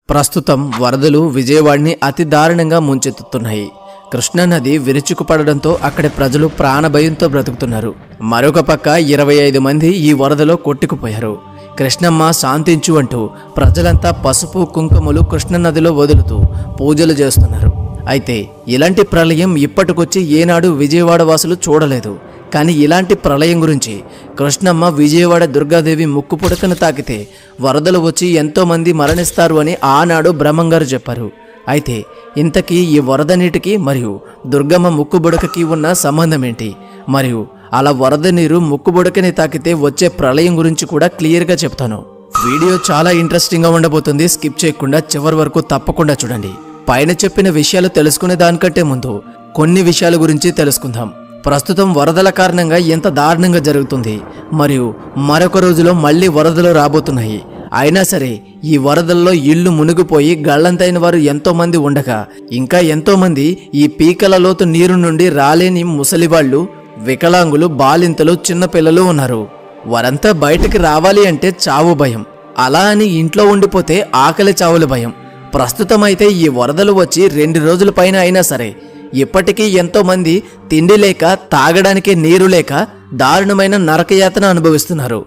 ప్రస్తుతం వరదలు విజయవాడని అతి దారుణంగా ముంచెత్తుతున్నాయి. కృష్ణా నది విరుచుకుపడడంతో అక్కడి ప్రజలు ప్రాణభయంతో బ్రతుకుతున్నారు. మరొక పక్క 25 మంది ఈ వరదలో కొట్టుకుపోయారు. కృష్ణమ్మ శాంతించు అంటూ ప్రజలంతా పసుపు కుంకుమలు కృష్ణానదిలో వదులుతూ పూజలు చేస్తున్నారు. అయితే ఇలాంటి ప్రళయం ఇప్పటికొచ్చి ఏనాడు విజయవాడ వాసులు చూడలేదు. కానీ ఇలాంటి ప్రళయం గురించి కృష్ణమ్మ విజయవాడ దుర్గాదేవి ముక్కు పుడకను తాకితే వరదలు వచ్చి ఎంతోమంది మరణిస్తారు అని ఆనాడు బ్రహ్మంగారు చెప్పారు. అయితే ఇంతకీ ఈ వరద నీటికి మరియు దుర్గమ్మ ముక్కు బుడకకి ఉన్న సంబంధం ఏంటి, మరియు అలా వరద నీరు ముక్కు బుడకని తాకితే వచ్చే ప్రళయం గురించి కూడా క్లియర్గా చెప్తాను. వీడియో చాలా ఇంట్రెస్టింగ్గా ఉండబోతుంది. స్కిప్ చేయకుండా చివరి వరకు తప్పకుండా చూడండి. పైన చెప్పిన విషయాలు తెలుసుకునే దానికంటే ముందు కొన్ని విషయాల గురించి తెలుసుకుందాం. ప్రస్తుతం వరదల కారణంగా ఎంత దారుణంగా జరుగుతుంది, మరియు మరొక రోజులో మళ్ళీ వరదలు రాబోతున్నాయి. అయినా సరే ఈ వరదల్లో ఇళ్లు మునిగిపోయి గళ్లంతైన వారు ఎంతోమంది ఉండగా ఇంకా ఎంతోమంది ఈ పీకల లోతు నీరు నుండి రాలేని ముసలివాళ్లు, వికలాంగులు, బాలింతలు, చిన్నపిల్లలు ఉన్నారు. వారంతా బయటికి రావాలి అంటే చావు భయం. అలా అని ఇంట్లో ఉండిపోతే ఆకలి చావుల భయం. ప్రస్తుతం అయితే ఈ వరదలు వచ్చి 2 రోజుల పైన అయినా సరే ఇప్పటికీ ఎంతోమంది తిండి లేక, తాగడానికి నీరు లేక దారుణమైన నరకయాతన అనుభవిస్తున్నారు.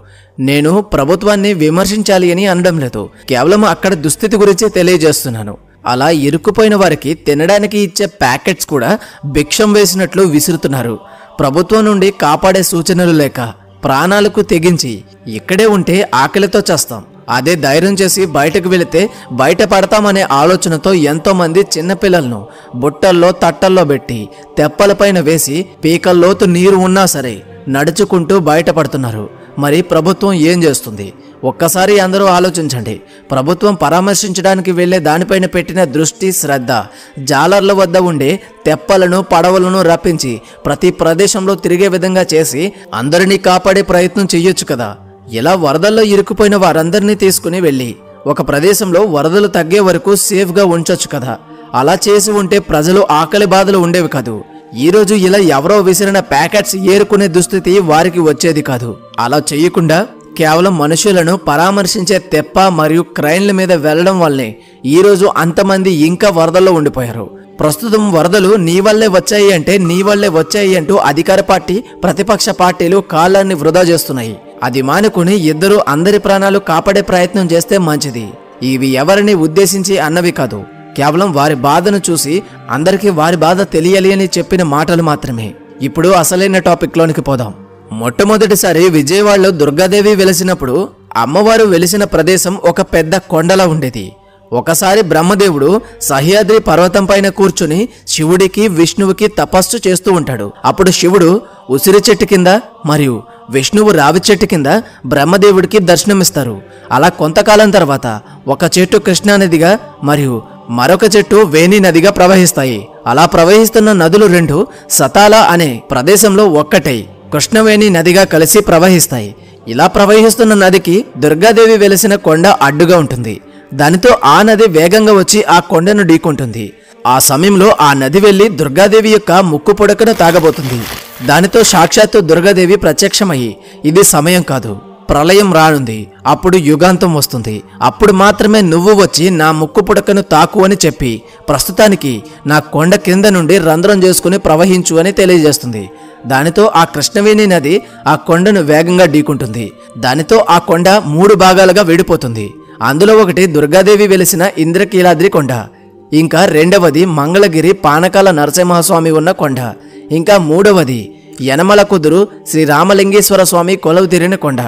నేను ప్రభుత్వాన్ని విమర్శించాలి అని అనడం లేదు, కేవలం అక్కడ దుస్థితి గురించి తెలియజేస్తున్నాను. అలా ఇరుక్కుపోయిన వారికి తినడానికి ఇచ్చే ప్యాకెట్స్ కూడా భిక్షం వేసినట్లు విసురుతున్నారు. ప్రభుత్వం నుండి కాపాడే సూచనలు లేక ప్రాణాలకు తెగించి ఇక్కడే ఉంటే ఆకలితో చేస్తాం, అదే ధైర్యం చేసి బయటకు వెళితే బయట పడతామనే ఆలోచనతో ఎంతోమంది చిన్నపిల్లలను బుట్టల్లో, తట్టల్లో పెట్టి తెప్పలపైన వేసి పీకల్లోతు నీరు ఉన్నా సరే నడుచుకుంటూ బయటపడుతున్నారు. మరి ప్రభుత్వం ఏం చేస్తుంది? ఒక్కసారి అందరూ ఆలోచించండి. ప్రభుత్వం పరామర్శించడానికి వెళ్లే దానిపైన పెట్టిన దృష్టి, శ్రద్ధ, జాలర్ల వద్ద ఉండే తెప్పలను, పడవలను రప్పించి ప్రతి ప్రదేశంలో తిరిగే విధంగా చేసి అందరినీ కాపాడే ప్రయత్నం చెయ్యొచ్చు కదా. ఇలా వరదల్లో ఇరుక్కుపోయిన వారందరినీ తీసుకుని వెళ్ళి ఒక ప్రదేశంలో వరదలు తగ్గే వరకు సేఫ్గా ఉంచొచ్చు కదా. అలా చేసి ఉంటే ప్రజలు ఆకలి బాధలు ఉండేవి కాదు. ఈరోజు ఇలా ఎవరో విసిరిన ప్యాకెట్స్ ఏరుకునే దుస్థితి వారికి వచ్చేది కాదు. అలా చేయకుండా కేవలం మనుషులను పరామర్శించే తెప్ప మరియు క్రైన్ల మీద వెళ్లడం వల్లే ఈరోజు అంతమంది ఇంకా వరదల్లో ఉండిపోయారు. ప్రస్తుతం వరదలు నీ వల్లే వచ్చాయి అంటూ అధికార పార్టీ, ప్రతిపక్ష పార్టీలు కాలాన్ని వృధా చేస్తున్నాయి. అది మానుకుని ఇద్దరు అందరి ప్రాణాలు కాపాడే ప్రయత్నం చేస్తే మంచిది. ఇవి ఎవరిని ఉద్దేశించి అన్నవి కాదు, కేవలం వారి బాధను చూసి అందరికీ వారి బాధ తెలియాలి అని చెప్పిన మాటలు మాత్రమే. ఇప్పుడు అసలైన టాపిక్ లోనికి పోదాం. మొట్టమొదటిసారి విజయవాడలో దుర్గాదేవి వెలిసినప్పుడు అమ్మవారు వెలిసిన ప్రదేశం ఒక పెద్ద కొండలా ఉండేది. ఒకసారి బ్రహ్మదేవుడు సహ్యాద్రి పర్వతం పైన కూర్చుని శివుడికి, విష్ణువుకి తపస్సు చేస్తూ ఉంటాడు. అప్పుడు శివుడు ఉసిరి చెట్టు కింద మరియు విష్ణువు రావి చెట్టు కింద బ్రహ్మదేవుడికి దర్శనమిస్తారు. అలా కొంతకాలం తర్వాత ఒక చెట్టు కృష్ణానదిగా మరియు మరొక చెట్టు వేణి నదిగా ప్రవహిస్తాయి. అలా ప్రవహిస్తున్న నదులు 2 సతాల అనే ప్రదేశంలో ఒక్కటై కృష్ణవేణి నదిగా కలిసి ప్రవహిస్తాయి. ఇలా ప్రవహిస్తున్న నదికి దుర్గాదేవి వెలిసిన కొండ అడ్డుగా ఉంటుంది. దానితో ఆ నది వేగంగా వచ్చి ఆ కొండను ఢీకొంటుంది. ఆ సమయంలో ఆ నది వెళ్లి దుర్గాదేవి యొక్క ముక్కు పుడకను తాగబోతుంది. దానితో సాక్షాత్తు దుర్గాదేవి ప్రత్యక్షమయ్యి, ఇది సమయం కాదు, ప్రళయం రానుంది, అప్పుడు యుగాంతం వస్తుంది, అప్పుడు మాత్రమే నువ్వు వచ్చి నా ముక్కు పుడకను తాకు అని చెప్పి ప్రస్తుతానికి నా కొండ కింద నుండి రంధ్రం చేసుకుని ప్రవహించు అని తెలియజేస్తుంది. దానితో ఆ కృష్ణవేణి నది ఆ కొండను వేగంగా ఢీకుంటుంది. దానితో ఆ కొండ 3 భాగాలుగా విడిపోతుంది. అందులో ఒకటి దుర్గాదేవి వెలిసిన ఇంద్రకీలాద్రి కొండ, ఇంకా 2వది మంగళగిరి పానకాల నరసింహస్వామి ఉన్న కొండ, ఇంకా 3వది యనమల కుదురు శ్రీ రామలింగేశ్వర స్వామి కొలువు తీరిన కొండ.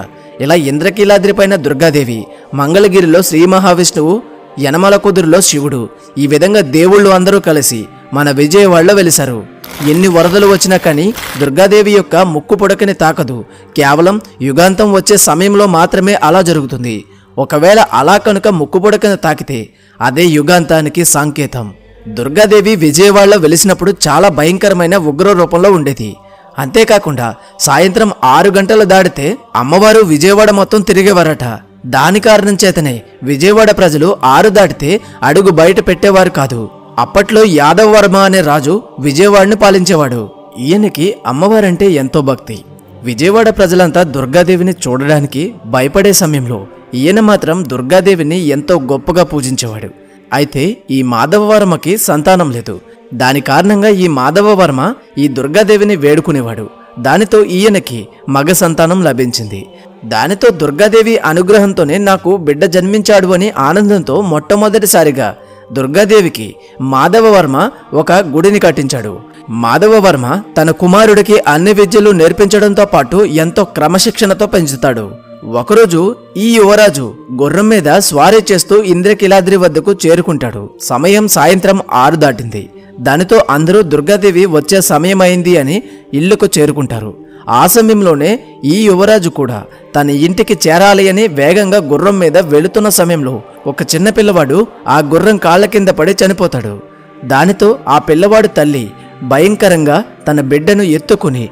ఇలా ఇంద్రకీలాద్రి పైన దుర్గాదేవి, మంగళగిరిలో శ్రీ మహావిష్ణువు, యనమల కుదురులో శివుడు, ఈ విధంగా దేవుళ్ళు అందరూ కలిసి మన విజయవాడలో వెలిశారు. ఎన్ని వరదలు వచ్చినా కానీ దుర్గాదేవి యొక్క ముక్కు పుడకని తాకదు. కేవలం యుగాంతం వచ్చే సమయంలో మాత్రమే అలా జరుగుతుంది. ఒకవేళ అలా కనుక ముక్కు పుడకని తాకితే అదే యుగాంతానికి సంకేతం. దుర్గాదేవి విజయవాడలో వెలిసినప్పుడు చాలా భయంకరమైన ఉగ్ర రూపంలో ఉండేది. అంతేకాకుండా సాయంత్రం 6 గంటలు దాటితే అమ్మవారు విజయవాడ మొత్తం తిరిగేవారట. దాని కారణం చేతనే విజయవాడ ప్రజలు 6 దాటితే అడుగు బయట పెట్టేవారు కాదు. అప్పట్లో యాదవ వర్మ అనే రాజు విజయవాడని పాలించేవాడు. ఈయనకి అమ్మవారంటే ఎంతో భక్తి. విజయవాడ ప్రజలంతా దుర్గాదేవిని చూడడానికి భయపడే సమయంలో ఈయన మాత్రం దుర్గాదేవిని ఎంతో గొప్పగా పూజించేవాడు. అయితే ఈ మాధవవర్మకి సంతానం లేదు. దాని కారణంగా ఈ మాధవవర్మ ఈ దుర్గాదేవిని వేడుకునేవాడు. దానితో ఈయనకి మగ సంతానం లభించింది. దానితో దుర్గాదేవి అనుగ్రహంతోనే నాకు బిడ్డ జన్మించాడు అని ఆనందంతో మొట్టమొదటిసారిగా దుర్గాదేవికి మాధవవర్మ ఒక గుడిని కట్టించాడు. మాధవవర్మ తన కుమారుడికి అన్ని విద్యలు నేర్పించడంతో పాటు ఎంతో క్రమశిక్షణతో పెంచుతాడు. ఒకరోజు ఈ యువరాజు గుర్రం మీద స్వారీ చేస్తూ ఇంద్రకీలాద్రి వద్దకు చేరుకుంటాడు. సమయం సాయంత్రం 6 దాటింది. దానితో అందరూ దుర్గాదేవి వచ్చే సమయమైంది అని ఇళ్లకు చేరుకుంటారు. ఆ సమయంలోనే ఈ యువరాజు కూడా తన ఇంటికి చేరాలి అని వేగంగా గుర్రం మీద వెళుతున్న సమయంలో ఒక చిన్న పిల్లవాడు ఆ గుర్రం కాళ్ల కింద పడి చనిపోతాడు. దానితో ఆ పిల్లవాడు తల్లి భయంకరంగా తన బిడ్డను ఎత్తుకుని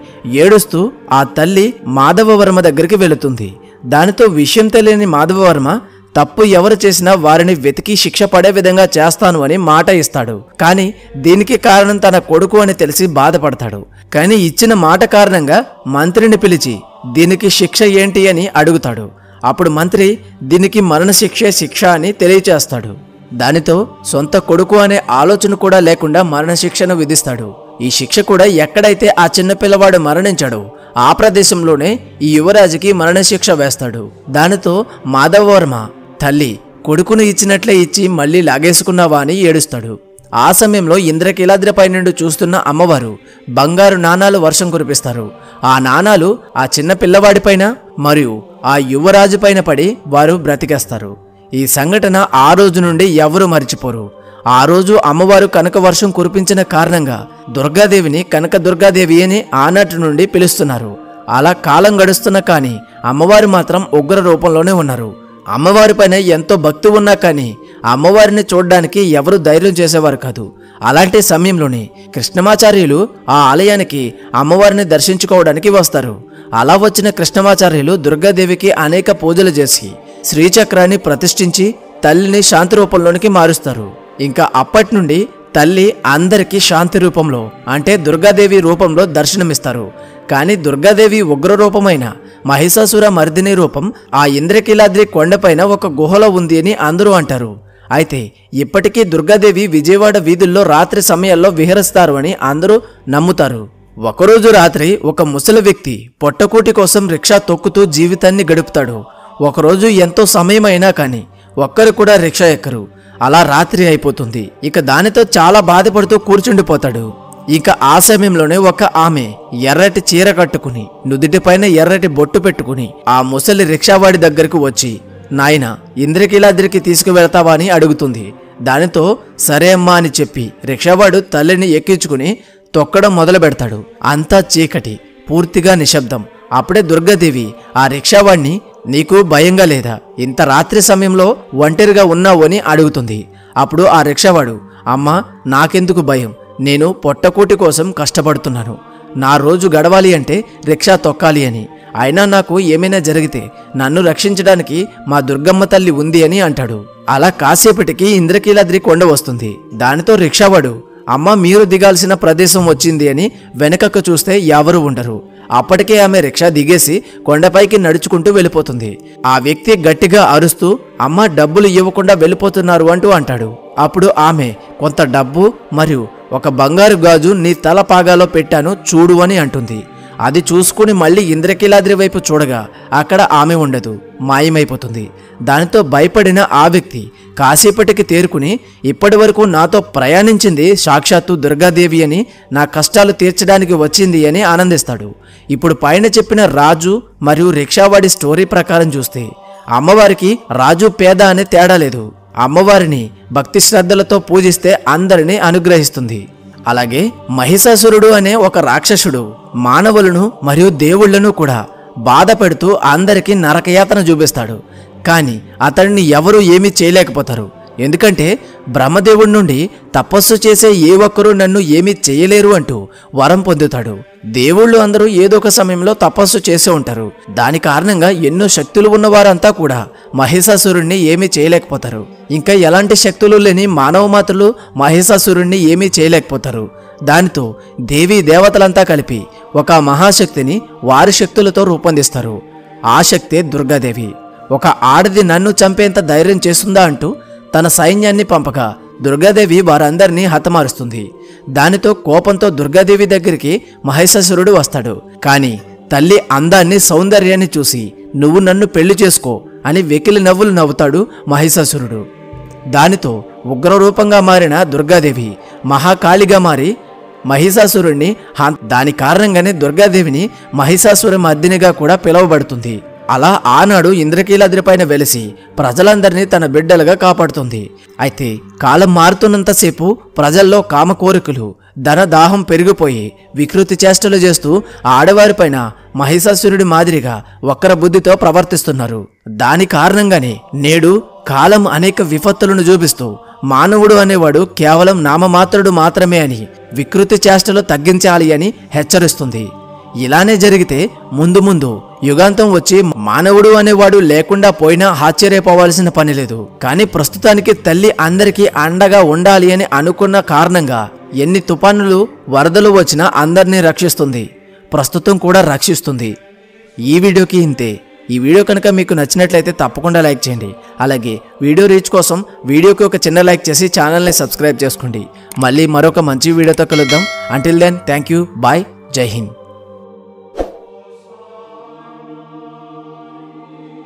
ఏడుస్తూ ఆ తల్లి మాధవవర్మ దగ్గరికి వెళుతుంది. దానితో విషయం తెలియని మాధవవర్మ తప్పు ఎవరు చేసినా వారిని వెతికి శిక్ష పడే విధంగా చేస్తాను అని మాట ఇస్తాడు. కానీ దీనికి కారణం తన కొడుకు అని తెలిసి బాధపడతాడు. కానీ ఇచ్చిన మాట కారణంగా మంత్రిని పిలిచి దీనికి శిక్ష ఏంటి అని అడుగుతాడు. అప్పుడు మంత్రి దీనికి మరణశిక్షే శిక్ష అని తెలియచేస్తాడు. దానితో సొంత కొడుకు అనే ఆలోచన కూడా లేకుండా మరణశిక్షను విధిస్తాడు. ఈ శిక్ష కూడా ఎక్కడైతే ఆ చిన్న పిల్లవాడు మరణించాడో ఆ ప్రదేశంలోనే ఈ యువరాజుకి మరణశిక్ష వేస్తాడు. దానితో మాధవవర్మ తల్లి కొడుకును ఇచ్చినట్లే ఇచ్చి మళ్ళీ లాగేసుకున్నావా అని ఏడుస్తాడు. ఆ సమయంలో ఇంద్రకీలాద్రిపై నుండి చూస్తున్న అమ్మవారు బంగారు నాణాలు వర్షం కురిపిస్తారు. ఆ నాణాలు ఆ చిన్న పిల్లవాడిపైన మరియు ఆ యువరాజు పైన పడి వారు బ్రతికేస్తారు. ఈ సంఘటన ఆ రోజు నుండి ఎవరూ మర్చిపోరు. ఆ రోజు అమ్మవారు కనక వర్షం కురిపించిన కారణంగా దుర్గాదేవిని కనక దుర్గాదేవి అని ఆనాటి నుండి పిలుస్తున్నారు. అలా కాలం గడుస్తున్నా కానీ అమ్మవారు మాత్రం ఉగ్ర రూపంలోనే ఉన్నారు. అమ్మవారి పైన ఎంతో భక్తి ఉన్నా కానీ అమ్మవారిని చూడడానికి ఎవరు ధైర్యం చేసేవారు కాదు. అలాంటి సమయంలోనే కృష్ణమాచార్యులు ఆ ఆలయానికి అమ్మవారిని దర్శించుకోవడానికి వస్తారు. అలా వచ్చిన కృష్ణమాచార్యులు దుర్గాదేవికి అనేక పూజలు చేసి శ్రీచక్రాన్ని ప్రతిష్ఠించి తల్లిని శాంతి రూపంలోనికి మారుస్తారు. ఇంకా అప్పటి నుండి తల్లి అందరికీ శాంతి రూపంలో అంటే దుర్గాదేవి రూపంలో దర్శనమిస్తారు. కానీ దుర్గాదేవి ఉగ్ర రూపమైన మహిషాసుర మర్దిని రూపం ఆ ఇంద్రకీలాద్రి కొండపైన ఒక గుహలో ఉంది అని అందరూ అంటారు. అయితే ఇప్పటికీ దుర్గాదేవి విజయవాడ వీధుల్లో రాత్రి సమయాల్లో విహరిస్తారు అని అందరూ నమ్ముతారు. ఒకరోజు రాత్రి ఒక ముసలి వ్యక్తి పొట్టకూటి కోసం రిక్షా తొక్కుతూ జీవితాన్ని గడుపుతాడు. ఒకరోజు ఎంతో సమయం అయినా కానీ ఒక్కరు కూడా రిక్షా ఎక్కరు. అలా రాత్రి అయిపోతుంది. ఇక దానితో చాలా బాధపడుతూ కూర్చుండిపోతాడు. ఇక ఆ సమయంలోనే ఒక ఆమె ఎర్రటి చీర కట్టుకుని నుదిటిపైన ఎర్రటి బొట్టు పెట్టుకుని ఆ ముసలి రిక్షావాడి దగ్గరకు వచ్చి నాయనా ఇంద్రకీలాద్రికి తీసుకువెళ్తావా అని అడుగుతుంది. దానితో సరే అమ్మా అని చెప్పి రిక్షావాడు తల్లిని ఎక్కించుకుని తొక్కడం మొదలు పెడతాడు. అంతా చీకటి, పూర్తిగా నిశ్శబ్దం. అప్పుడే దుర్గాదేవి ఆ రిక్షావాడిని నీకు భయంగా లేదా, ఇంత రాత్రి సమయంలో ఒంటరిగా ఉన్నావు అని అడుగుతుంది. అప్పుడు ఆ రిక్షావాడు అమ్మా నాకెందుకు భయం, నేను పొట్టకూటి కోసం కష్టపడుతున్నాను. నా రోజు గడవాలి అంటే రిక్షా తొక్కాలి అని. అయినా నాకు ఏమైనా జరిగితే నన్ను రక్షించడానికి మా దుర్గమ్మ తల్లి ఉంది అని అంటాడు. అలా కాసేపటికి ఇంద్రకీలాద్రి కొండ వస్తుంది. దానితో రిక్షావాడు అమ్మ మీరు దిగాల్సిన ప్రదేశం వచ్చింది అని వెనకకు చూస్తే ఎవరు ఉండరు. అప్పటికే ఆమె రిక్షా దిగేసి కొండపైకి నడుచుకుంటూ వెళ్ళిపోతుంది. ఆ వ్యక్తి గట్టిగా అరుస్తూ అమ్మ డబ్బులు ఇవ్వకుండా వెళ్ళిపోతున్నారు అంటూ అంటాడు. అప్పుడు ఆమె కొంత డబ్బు మరియు ఒక బంగారు గాజు నీ తల పాగాలో పెట్టాను చూడు అని అంటుంది. అది చూసుకుని మళ్ళీ ఇంద్రకీలాద్రి వైపు చూడగా అక్కడ ఆమె ఉండదు, మాయమైపోతుంది. దానితో భయపడిన ఆ వ్యక్తి కాసేపటికి తేరుకుని ఇప్పటి వరకు నాతో ప్రయాణించింది సాక్షాత్తు దుర్గాదేవి అని, నా కష్టాలు తీర్చడానికి వచ్చింది అని ఆనందిస్తాడు. ఇప్పుడు పైన చెప్పిన రాజు మరియు రిక్షావాడి స్టోరీ ప్రకారం చూస్తే అమ్మవారికి రాజు పేద అనే తేడా లేదు. అమ్మవారిని భక్తి శ్రద్ధలతో పూజిస్తే అందరినీ అనుగ్రహిస్తుంది. అలాగే మహిషాసురుడు అనే ఒక రాక్షసుడు మానవులను మరియు దేవుళ్లను కూడా బాధ పెడుతూ అందరికీ నరకయాతన చూపిస్తాడు. కానీ అతడిని ఎవరూ ఏమీ చేయలేకపోతారు. ఎందుకంటే బ్రహ్మదేవుడి నుండి తపస్సు చేసే ఏ ఒక్కరూ నన్ను ఏమీ చేయలేరు అంటూ వరం పొందుతాడు. దేవుళ్ళు అందరూ ఏదో ఒక సమయంలో తపస్సు చేసే ఉంటారు. దాని కారణంగా ఎన్నో శక్తులు ఉన్నవారంతా కూడా మహిషాసురుణ్ణి ఏమీ చేయలేకపోతారు. ఇంకా ఎలాంటి శక్తులు లేని మానవ మాత్రులు మహిషాసురుణ్ణి ఏమీ చేయలేకపోతారు. దానితో దేవీ దేవతలంతా కలిపి ఒక మహాశక్తిని వారి శక్తులతో రూపొందిస్తారు. ఆ శక్తే దుర్గాదేవి. ఒక ఆడది నన్ను చంపేంత ధైర్యం చేస్తుందా అంటూ తన సైన్యాన్ని పంపగా దుర్గాదేవి వారందరినీ హతమారుస్తుంది. దానితో కోపంతో దుర్గాదేవి దగ్గరికి మహిషాసురుడు వస్తాడు. కానీ తల్లి అందాన్ని సౌందర్యాన్ని చూసి నువ్వు నన్ను పెళ్లి చేసుకో అని వెకిలి నవ్వులు నవ్వుతాడు మహిషాసురుడు. దానితో ఉగ్రరూపంగా మారిన దుర్గాదేవి మహాకాళిగా మారి మహిషాసురుణ్ణి దాని కారణంగానే దుర్గాదేవిని మహిషాసుర మర్దినిగా కూడా పిలువబడుతుంది. అలా ఆనాడు ఇంద్రకీలాద్రిపైన వెలిసి ప్రజలందరినీ తన బిడ్డలుగా కాపాడుతుంది. అయితే కాలం మారుతున్నంతసేపు ప్రజల్లో కామ కోరికలు, ధనదాహం పెరిగిపోయి వికృతి చేష్టలు చేస్తూ ఆడవారిపైన మహిషాసురుడి మాదిరిగా వక్ర బుద్ధితో ప్రవర్తిస్తున్నారు. దాని కారణంగానే నేడు కాలం అనేక విపత్తులను చూపిస్తూ మానవుడు అనేవాడు కేవలం నామమాత్రుడు మాత్రమే అని వికృతి చేష్టలు తగ్గించాలి అని హెచ్చరిస్తుంది. ఇలానే జరిగితే ముందు ముందు యుగాంతం వచ్చి మానవుడు అనేవాడు లేకుండా పోయినా ఆశ్చర్యపోవాల్సిన పని లేదు. కానీ ప్రస్తుతానికి తల్లి అందరికీ అండగా ఉండాలి అని అనుకున్న కారణంగా ఎన్ని తుఫానులు వరదలు వచ్చినా అందరినీ రక్షిస్తుంది, ప్రస్తుతం కూడా రక్షిస్తుంది. ఈ వీడియోకి ఇంతే. ఈ వీడియో కనుక మీకు నచ్చినట్లయితే తప్పకుండా లైక్ చేయండి. అలాగే వీడియో రీచ్ కోసం వీడియోకి ఒక చిన్న లైక్ చేసి ఛానల్ని సబ్స్క్రైబ్ చేసుకోండి. మళ్ళీ మరొక మంచి వీడియోతో కలుద్దాం. Until then thank you, bye, జై హింద్.